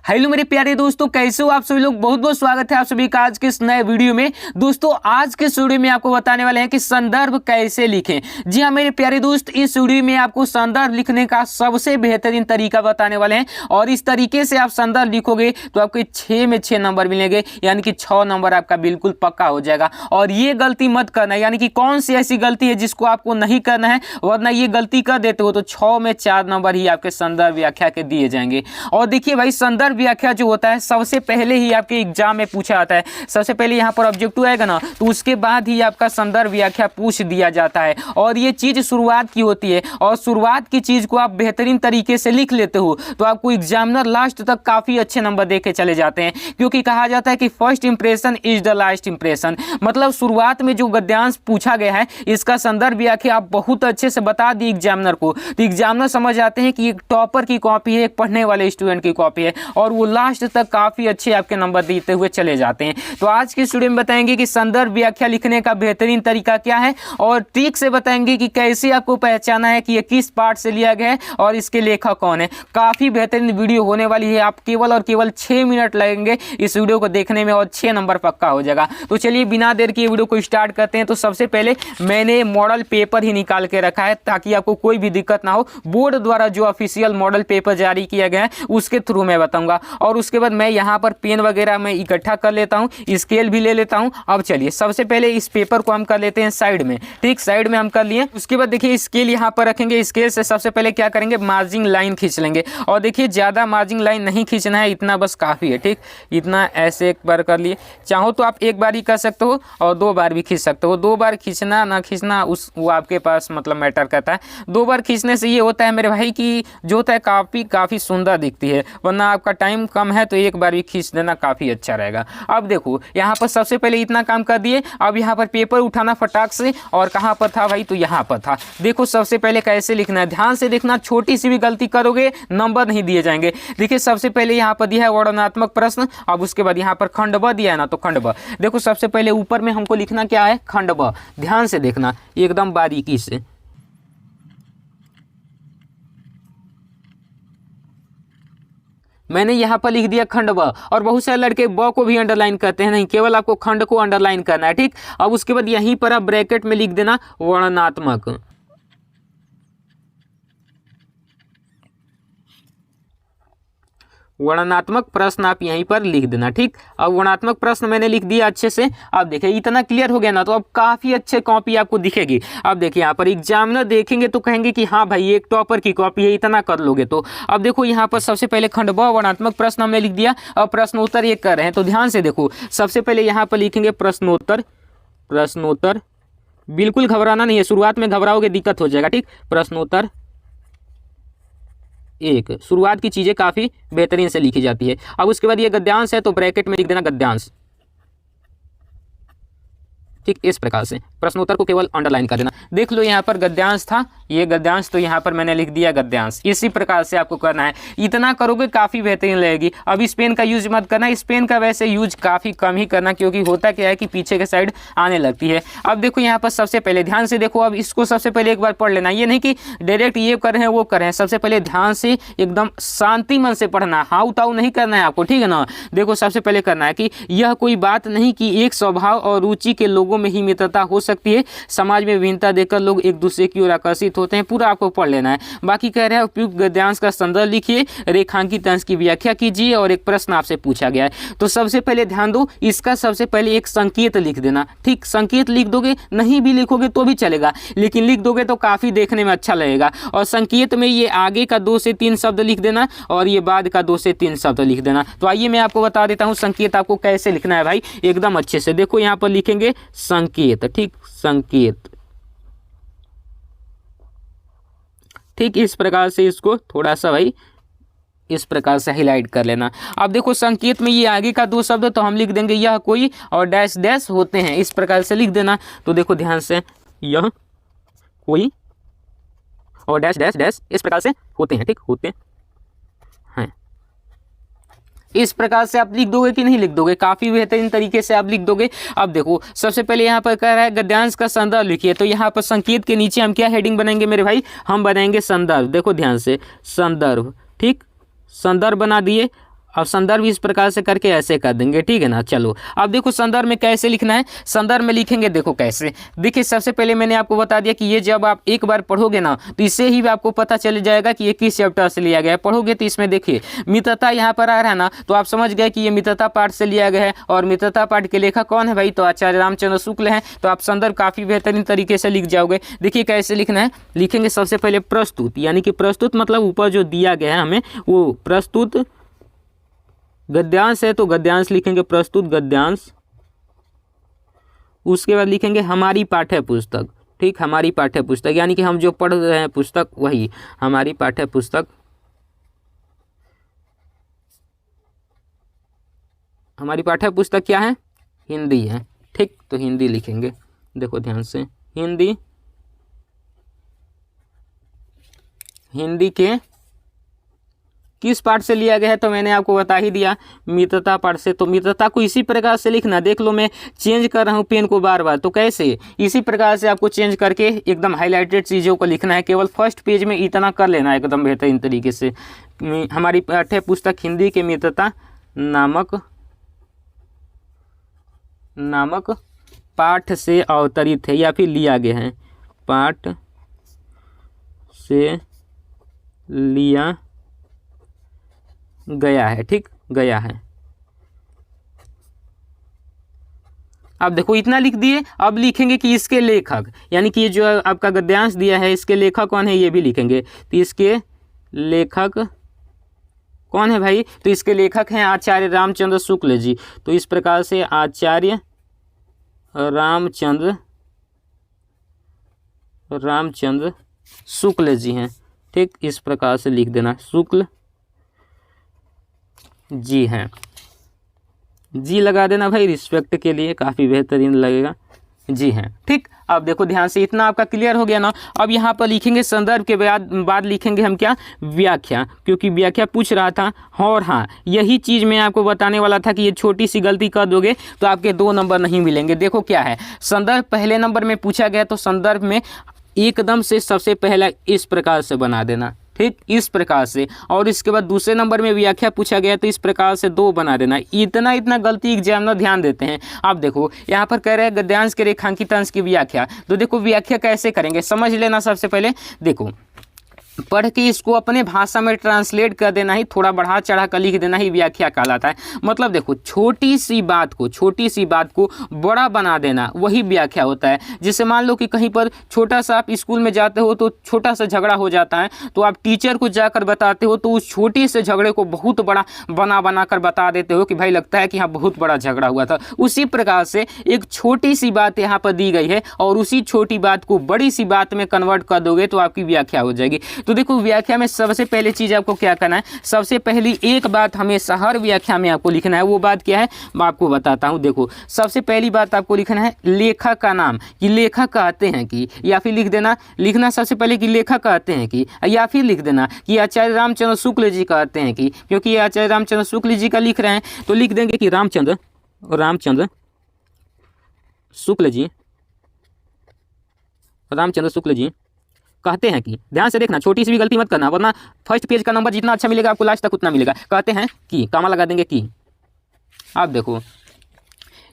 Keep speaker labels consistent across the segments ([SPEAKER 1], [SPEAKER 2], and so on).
[SPEAKER 1] Hello मेरे प्यारे दोस्तों, कैसे हो आप सभी लोग। बहुत बहुत स्वागत है आप सभी का आज के इस नए वीडियो में। दोस्तों आज के इस वीडियो में आपको बताने वाले हैं कि संदर्भ कैसे लिखें। जी हाँ मेरे प्यारे दोस्त, इस वीडियो में आपको संदर्भ लिखने का सबसे बेहतरीन तरीका बताने वाले हैं और इस तरीके से आप संदर्भ लिखोगे तो आपके 6 में 6 नंबर मिलेंगे, यानी कि 6 नंबर आपका बिल्कुल पक्का हो जाएगा। और ये गलती मत करना, यानी कि कौन सी ऐसी गलती है जिसको आपको नहीं करना है, वरना ये गलती कर देते हो तो 6 में 4 नंबर ही आपके संदर्भ व्याख्या के दिए जाएंगे। और देखिए भाई, संदर्भ व्याख्या जो होता है सबसे पहले ही आपके एग्जाम में पूछा जाता है। सबसे पहले यहाँ पर ऑब्जेक्टिव आएगा ना, तो उसके बाद ही आपका संदर्भ व्याख्या पूछ दिया जाता है। और ये चीज शुरुआत की होती है और शुरुआत की चीज को आप बेहतरीन तरीके से लिख लेते हो तो आपको एग्जामिनर लास्ट तक काफी अच्छे नंबर देके चले जाते हैं। क्योंकि कहा जाता है कि first impression is the last impression, मतलब शुरुआत में जो गद्यांश पूछा गया है इसका संदर्भ व्याख्या आप बहुत अच्छे से बता दी एग्जामिनर को, तो एग्जामिनर समझ जाते हैं कि एक टॉपर की कॉपी है, एक पढ़ने वाले स्टूडेंट की कॉपी है, और वो लास्ट तक काफी अच्छे आपके नंबर देते हुए चले जाते हैं। तो आज की स्टूडियो में बताएंगे कि संदर्भ व्याख्या लिखने का बेहतरीन तरीका क्या है और ट्रिक से बताएंगे कि कैसे आपको पहचाना है कि ये किस पार्ट से लिया गया है और इसके लेखक कौन है। काफी बेहतरीन वीडियो होने वाली है, आप केवल और केवल 6 मिनट लगेंगे इस वीडियो को देखने में और 6 नंबर पक्का हो जाएगा। तो चलिए बिना देर के वीडियो को स्टार्ट करते हैं। तो सबसे पहले मैंने मॉडल पेपर ही निकाल के रखा है ताकि आपको कोई भी दिक्कत ना हो। बोर्ड द्वारा जो ऑफिशियल मॉडल पेपर जारी किया गया है उसके थ्रू मैं बताऊंगा। और उसके बाद मैं यहाँ पर पेन वगैरह मैं इकट्ठा कर लेता हूँ, स्केल भी ले लेता हूँ। अब चलिए सबसे पहले इस पेपर को हम कर लेते हैं साइड में, ठीक साइड में हम कर लिए। उसके बाद देखिए स्केल यहाँ पर रखेंगे, स्केल से सबसे पहले क्या करेंगे, मार्जिंग लाइन खींच लेंगे। और देखिए ज़्यादा मार्जिंग लाइन नहीं खींचना है, इतना बस काफ़ी है, ठीक इतना ऐसे एक बार कर लिए। चाहो तो आप एक बार ही कर सकते हो और 2 बार भी खींच सकते हो। 2 बार खींचना ना खींचना वो आपके पास मतलब मैटर करता है। 2 बार खींचने से ये होता है मेरे भाई कि जो होता है काफ़ी सुंदर दिखती है, वरना आपका टाइम कम है तो एक बार भी खींच देना काफ़ी अच्छा रहेगा। अब देखो यहाँ पर सबसे पहले इतना काम कर दिए। अब यहाँ पर पेपर उठाना फटाक से, और कहाँ पर था भाई, तो यहाँ पर था। देखो सबसे पहले कैसे लिखना है, ध्यान से देखना, छोटी सी भी गलती करोगे नंबर नहीं दिए जाएंगे। देखिए सबसे पहले यहाँ पर दिया है वर्णनात्मक प्रश्न, अब उसके बाद यहाँ पर खंड ब दिया है ना, तो खंड ब देखो सबसे पहले ऊपर में हमको लिखना क्या है, खंड ब। ध्यान से देखना एकदम बारीकी से। मैंने यहाँ पर लिख दिया खंड ब, और बहुत सारे लड़के ब को भी अंडरलाइन करते हैं, नहीं केवल आपको खंड को अंडरलाइन करना है, ठीक। अब उसके बाद यहीं पर आप ब्रैकेट में लिख देना वर्णनात्मक। वर्णनात्मक प्रश्न आप यहीं पर लिख देना, ठीक। अब वर्णनात्मक प्रश्न मैंने लिख दिया अच्छे से। अब देखिए इतना क्लियर हो गया ना, तो अब काफ़ी अच्छे कॉपी आपको दिखेगी। अब देखिए यहाँ पर एग्जामिनर देखेंगे तो कहेंगे कि हाँ भाई एक टॉपर की कॉपी है, इतना कर लोगे तो। अब देखो यहाँ पर सबसे पहले खंड ब वर्णनात्मक प्रश्न हमने लिख दिया। अब प्रश्नोत्तर ये कर रहे हैं, तो ध्यान से देखो सबसे पहले यहाँ पर लिखेंगे प्रश्नोत्तर। प्रश्नोत्तर बिल्कुल घबराना नहीं है, शुरुआत में घबराओगे दिक्कत हो जाएगा, ठीक। प्रश्नोत्तर 1, शुरुआत की चीज़ें काफ़ी बेहतरीन से लिखी जाती है। अब उसके बाद ये गद्यांश है तो ब्रैकेट में लिख देना गद्यांश, ठीक। इस प्रकार से प्रश्नोत्तर को केवल अंडरलाइन कर देना। देख लो यहाँ पर गद्यांश था, ये गद्यांश, तो यहाँ पर मैंने लिख दिया गद्यांश। इसी प्रकार से आपको करना है, इतना करोगे काफ़ी बेहतरीन लगेगी। अब इस पेन का यूज मत करना, इस पेन का वैसे यूज काफ़ी कम ही करना, क्योंकि होता क्या है कि पीछे के साइड आने लगती है। अब देखो यहाँ पर सबसे पहले ध्यान से देखो, अब इसको सबसे पहले एक बार पढ़ लेना, ये नहीं कि डायरेक्ट ये कर रहे हैं वो कर रहे हैं। सबसे पहले ध्यान से एकदम शांति मन से पढ़ना, हाउ ताऊ नहीं करना है आपको, ठीक है ना। देखो सबसे पहले करना है कि यह कोई बात नहीं कि एक स्वभाव और रुचि के लोगों में ही मित्रता हो सकती है, समाज में विभिन्नता देखकर लोग एक दूसरे की ओर आकर्षित होते हैं। पूरा आपको पढ़ लेना है। बाकी कह रहे हैं उपयुक्त गद्यांश का संदर्भ लिखिए, रेखांकित अंश की व्याख्या कीजिए और एक प्रश्न आपसे पूछा गया है। तो सबसे पहले ध्यान दो, इसका सबसे पहले एक संकेत लिख देना, ठीक। संकेत लिख दोगे, नहीं भी लिखोगे तो भी चलेगा, लेकिन लिख दोगे तो काफ़ी देखने में अच्छा लगेगा। और संकेत में ये आगे का 2 से 3 शब्द लिख देना और ये बाद का 2 से 3 शब्द लिख देना। तो आइए मैं आपको बता देता हूँ संकेत आपको कैसे लिखना है भाई, एकदम अच्छे से। देखो यहाँ पर लिखेंगे संकेत, ठीक, संकेत, ठीक। इस प्रकार से इसको थोड़ा सा भाई इस प्रकार से हाईलाइट कर लेना। अब देखो संकेत में ये आगे का 2 शब्द तो हम लिख देंगे यह कोई और डैश डैश होते हैं, इस प्रकार से लिख देना। तो देखो ध्यान से, यह कोई और डैश डैश डैश इस प्रकार से होते हैं, ठीक, होते हैं। इस प्रकार से आप लिख दोगे कि नहीं लिख दोगे, काफ़ी बेहतरीन तरीके से आप लिख दोगे। अब देखो सबसे पहले यहाँ पर कह रहा है गद्यांश का संदर्भ लिखिए, तो यहाँ पर संकेत के नीचे हम क्या हेडिंग बनाएंगे मेरे भाई, हम बनाएंगे संदर्भ। देखो ध्यान से, संदर्भ, ठीक, संदर्भ बना दिए। अब संदर्भ इस प्रकार से करके ऐसे कर देंगे, ठीक है ना। चलो अब देखो संदर्भ में कैसे लिखना है। संदर्भ में लिखेंगे देखो कैसे, देखिए सबसे पहले मैंने आपको बता दिया कि ये जब आप एक बार पढ़ोगे ना तो इससे ही आपको पता चल जाएगा कि ये किस चैप्टर से लिया गया है। पढ़ोगे तो इसमें देखिए मित्रता यहाँ पर आ रहा है ना, तो आप समझ गए कि ये मित्रता पाठ से लिया गया है। और मित्रता पाठ के लेखक कौन है भाई, तो आचार्य रामचंद्र शुक्ल हैं। तो आप संदर्भ काफ़ी बेहतरीन तरीके से लिख जाओगे। देखिए कैसे लिखना है, लिखेंगे सबसे पहले प्रस्तुत, यानी कि प्रस्तुत मतलब ऊपर जो दिया गया है हमें वो प्रस्तुत, गद्यांश है तो गद्यांश लिखेंगे, प्रस्तुत गद्यांश। उसके बाद लिखेंगे हमारी पाठ्य पुस्तक, ठीक, हमारी पाठ्य पुस्तक यानी कि हम जो पढ़ रहे हैं पुस्तक वही हमारी पाठ्य पुस्तक। हमारी पाठ्य पुस्तक क्या है, हिंदी है, ठीक, तो हिंदी लिखेंगे। देखो ध्यान से, हिंदी, हिंदी के किस पाठ से लिया गया है तो मैंने आपको बता ही दिया, मित्रता पाठ से। तो मित्रता को इसी प्रकार से लिखना, देख लो मैं चेंज कर रहा हूँ पेन को बार बार, तो कैसे इसी प्रकार से आपको चेंज करके एकदम हाईलाइटेड चीज़ों को लिखना है। केवल फर्स्ट पेज में इतना कर लेना है एकदम बेहतरीन तरीके से। हमारी पाठ्य पुस्तक हिंदी के मित्रता नामक पाठ से अवतरित है या फिर लिया गया है, पाठ से लिया गया है, ठीक, गया है। अब देखो इतना लिख दिए। अब लिखेंगे कि इसके लेखक, यानी कि ये जो आपका गद्यांश दिया है इसके लेखक कौन है ये भी लिखेंगे। तो इसके लेखक कौन है भाई, तो इसके लेखक हैं आचार्य रामचंद्र शुक्ल जी। तो इस प्रकार से आचार्य रामचंद्र शुक्ल जी हैं, ठीक, इस प्रकार से लिख देना, शुक्ल जी हैं, जी लगा देना भाई रिस्पेक्ट के लिए, काफ़ी बेहतरीन लगेगा, जी हैं, ठीक। अब देखो ध्यान से, इतना आपका क्लियर हो गया ना। अब यहाँ पर लिखेंगे संदर्भ के बाद लिखेंगे हम क्या, व्याख्या, क्योंकि व्याख्या पूछ रहा था। और हाँ, यही चीज़ मैं आपको बताने वाला था कि ये छोटी सी गलती कर दोगे तो आपके 2 नंबर नहीं मिलेंगे। देखो क्या है, संदर्भ पहले नंबर में पूछा गया तो संदर्भ में एकदम से सबसे पहला इस प्रकार से बना देना, ठीक, इस प्रकार से। और इसके बाद दूसरे नंबर में व्याख्या पूछा गया तो इस प्रकार से 2 बना देना। इतना गलती एग्जामिनर ध्यान देते हैं। अब देखो यहाँ पर कह रहे हैं गद्यांश के रेखांकित अंश की व्याख्या, तो देखो व्याख्या कैसे करेंगे समझ लेना। सबसे पहले देखो पढ़ के इसको अपने भाषा में ट्रांसलेट कर देना ही, थोड़ा बढ़ा चढ़ा कर लिख देना ही व्याख्या कहलाता है। मतलब देखो छोटी सी बात को बड़ा बना देना वही व्याख्या होता है। जैसे मान लो कि कहीं पर छोटा सा आप स्कूल में जाते हो तो छोटा सा झगड़ा हो जाता है, तो आप टीचर को जाकर बताते हो तो उस छोटे से झगड़े को बहुत बड़ा बना कर बता देते हो कि भाई लगता है कि हाँ बहुत बड़ा झगड़ा हुआ था। उसी प्रकार से एक छोटी सी बात यहाँ पर दी गई है और उसी छोटी बात को बड़ी सी बात में कन्वर्ट कर दोगे तो आपकी व्याख्या हो जाएगी। तो देखो व्याख्या में सबसे पहले चीज आपको क्या करना है, सबसे पहली एक बात हमेशा हर व्याख्या में आपको लिखना है। वो बात क्या है मैं आपको बताता हूँ। देखो सबसे पहली बात आपको लिखना है लेखक का नाम, कि लेखक कहते हैं कि, या फिर लिखना सबसे पहले कि लेखक कहते हैं कि, या फिर लिख देना कि आचार्य रामचंद्र शुक्ल जी कहते हैं कि, क्योंकि आचार्य रामचंद्र शुक्ल जी का लिख रहे हैं तो लिख देंगे कि रामचंद्र शुक्ल जी कहते हैं कि, ध्यान से देखना छोटी सी भी गलती मत करना वरना फर्स्ट पेज का नंबर जितना अच्छा मिलेगा आपको लास्ट तक उतना मिलेगा। कहते हैं कि, कामा लगा देंगे कि। आप देखो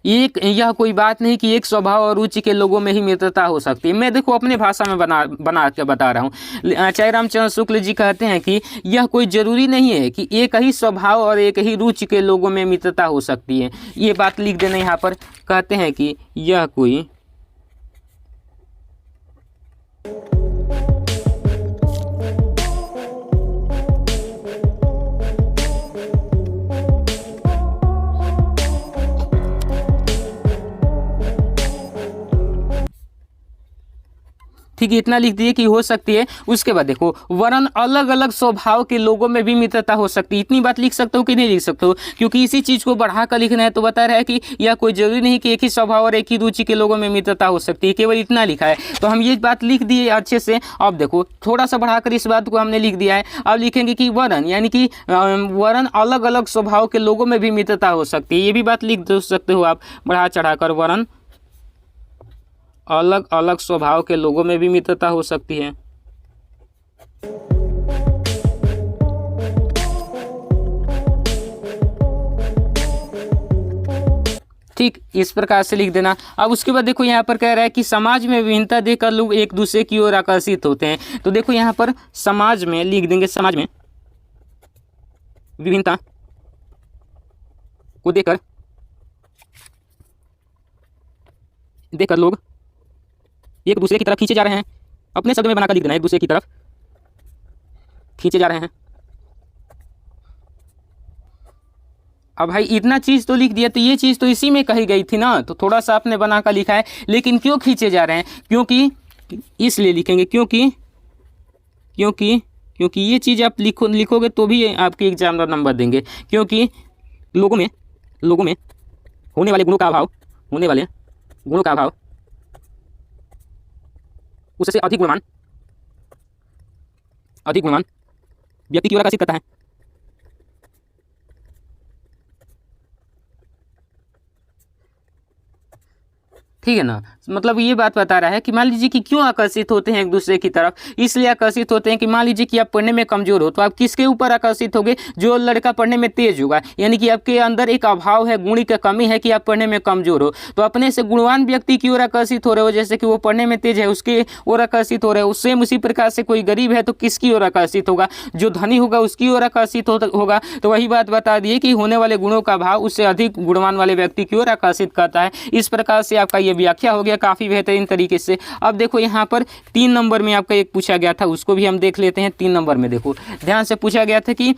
[SPEAKER 1] यह कोई बात नहीं कि एक स्वभाव और रुचि के लोगों में ही मित्रता हो सकती है। मैं देखो अपने भाषा में बना के बता रहा हूँ। आचार्य रामचंद्र शुक्ल जी कहते हैं कि यह कोई जरूरी नहीं है कि एक ही स्वभाव और एक ही रुचि के लोगों में मित्रता हो सकती है। ये बात लिख देना यहाँ पर। कहते हैं कि यह कोई ठीक है, इतना लिख दिए कि हो सकती है। उसके बाद देखो वरन अलग अलग स्वभाव के लोगों में भी मित्रता हो सकती है। इतनी बात लिख सकते हो कि नहीं लिख सकते हो, क्योंकि इसी चीज़ को बढ़ाकर लिखना है। तो बता रहा है कि यह कोई जरूरी नहीं कि एक ही स्वभाव और एक ही रुचि के लोगों में मित्रता हो सकती है, केवल इतना लिखा है। तो हम ये बात लिख दिए अच्छे से। अब देखो थोड़ा सा बढ़ाकर इस बात को हमने लिख दिया है। अब लिखेंगे कि वरन, यानी कि वरन अलग अलग स्वभाव के लोगों में भी मित्रता हो सकती है। ये भी बात लिख सकते हो आप बढ़ा चढ़ाकर, वरन अलग अलग स्वभाव के लोगों में भी मित्रता हो सकती है। ठीक, इस प्रकार से लिख देना। अब उसके बाद देखो यहाँ पर कह रहा है कि समाज में विभिन्नता देखकर लोग एक दूसरे की ओर आकर्षित होते हैं। तो देखो यहाँ पर समाज में लिख देंगे, समाज में विभिन्नता को देखकर लोग एक दूसरे की तरफ खींचे जा रहे हैं। अपने शब्द में बनाकर लिख देना, एक दूसरे की तरफ खींचे जा रहे हैं। अब भाई इतना चीज़ तो लिख दिया, तो ये चीज़ तो इसी में कही गई थी ना, तो थोड़ा सा आपने बनाकर लिखा है। लेकिन क्यों खींचे जा रहे हैं, क्योंकि इसलिए लिखेंगे क्योंकि ये चीज़ आप लिखोगे तो भी आपके एग्जाम का नंबर देंगे। क्योंकि लोगों में होने वाले गुणों का अभाव उससे अधिक गुणवान व्यक्ति की ओर आकर्षित करता है। ठीक है ना, मतलब ये बात बता रहा है कि मान लीजिए कि क्यों आकर्षित होते हैं एक दूसरे की तरफ। इसलिए आकर्षित होते हैं कि मान लीजिए कि आप पढ़ने में कमजोर हो, तो आप किसके ऊपर आकर्षित होगे, जो लड़का पढ़ने में तेज होगा। यानी कि आपके अंदर एक अभाव है, गुण की कमी है कि आप पढ़ने में कमजोर हो, तो अपने से गुणवान व्यक्ति की ओर आकर्षित हो रहे हो। जैसे कि वो पढ़ने में तेज है, उसके ओर आकर्षित हो रहे हो। सेम उसी प्रकार से कोई गरीब है तो किसकी ओर आकर्षित होगा, जो धनी होगा उसकी ओर आकर्षित होगा। तो वही बात बता दिए कि होने वाले गुणों का अभाव उससे अधिक गुणवान वाले व्यक्ति की ओर आकर्षित करता है। इस प्रकार से आपका ये व्याख्या हो गया काफी बेहतरीन तरीके से। अब देखो यहाँ पर 3 नंबर में आपका एक पूछा गया था, उसको भी हम देख लेते हैं। 3 नंबर में देखो ध्यान से पूछा गया था कि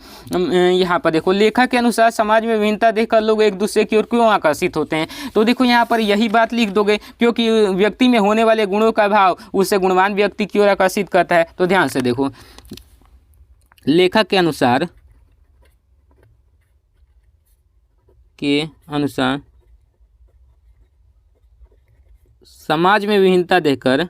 [SPEAKER 1] यहाँ पर देखो लेखक के अनुसार समाज में विभिन्नता देखकर लोग एक दूसरे की ओर क्यों आकर्षित होते हैं। तो देखो यहाँ पर यही बात लिख दोगे, क्योंकि व्यक्ति में होने वाले गुणों का अभाव उससे गुणवान व्यक्ति की ओर आकर्षित करता है। तो ध्यान से देखो, लेखक के अनुसार समाज में विभिन्नता देखकर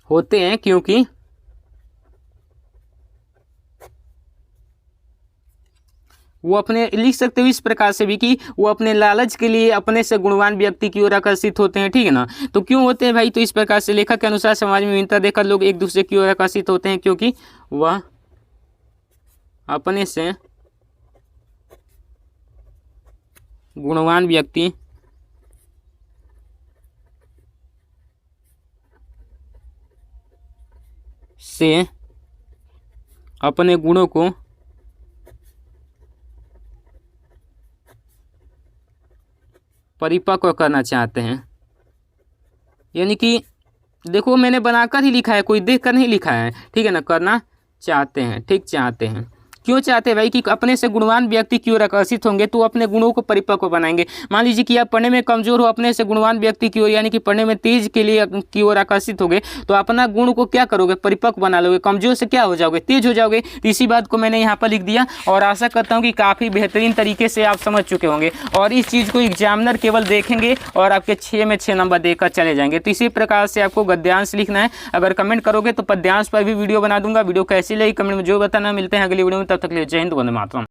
[SPEAKER 1] होते हैं, क्योंकि वो अपने लिख सकते हो इस प्रकार से भी कि वो अपने लालच के लिए अपने से गुणवान व्यक्ति की ओर आकर्षित होते हैं। ठीक है ना, तो क्यों होते हैं भाई, तो इस प्रकार से लेखक के अनुसार समाज में विभिन्नता देखकर लोग एक दूसरे की ओर आकर्षित होते हैं, क्योंकि वह अपने से गुणवान व्यक्ति से अपने गुणों को परिपक्व करना चाहते हैं। यानी कि देखो मैंने बनाकर ही लिखा है, कोई देखकर नहीं लिखा है। ठीक है ना, करना चाहते हैं, ठीक, चाहते हैं। क्यों चाहते हैं भाई, कि अपने से गुणवान व्यक्ति की ओर आकर्षित होंगे तो अपने गुणों को परिपक्व बनाएंगे। मान लीजिए कि आप पढ़ने में कमजोर हो, अपने से गुणवान व्यक्ति की ओर यानी कि पढ़ने में तेज के लिए की ओर आकर्षित होगे, तो अपना गुण को क्या करोगे, परिपक्व बना लोगे। कमजोर से क्या हो जाओगे, तेज हो जाओगे। तो इसी बात को मैंने यहाँ पर लिख दिया और आशा करता हूँ कि काफ़ी बेहतरीन तरीके से आप समझ चुके होंगे और इस चीज़ को एग्जामिनर केवल देखेंगे और आपके 6 में 6 नंबर देकर चले जाएंगे। तो इसी प्रकार से आपको गद्यांश लिखना है। अगर कमेंट करोगे तो पद्यांश पर भी वीडियो बना दूंगा। वीडियो कैसी लगी कमेंट में जो बताना। मिलते हैं अगली वीडियो में, तब तक के लिए जय हिंद, वंदे मातरम।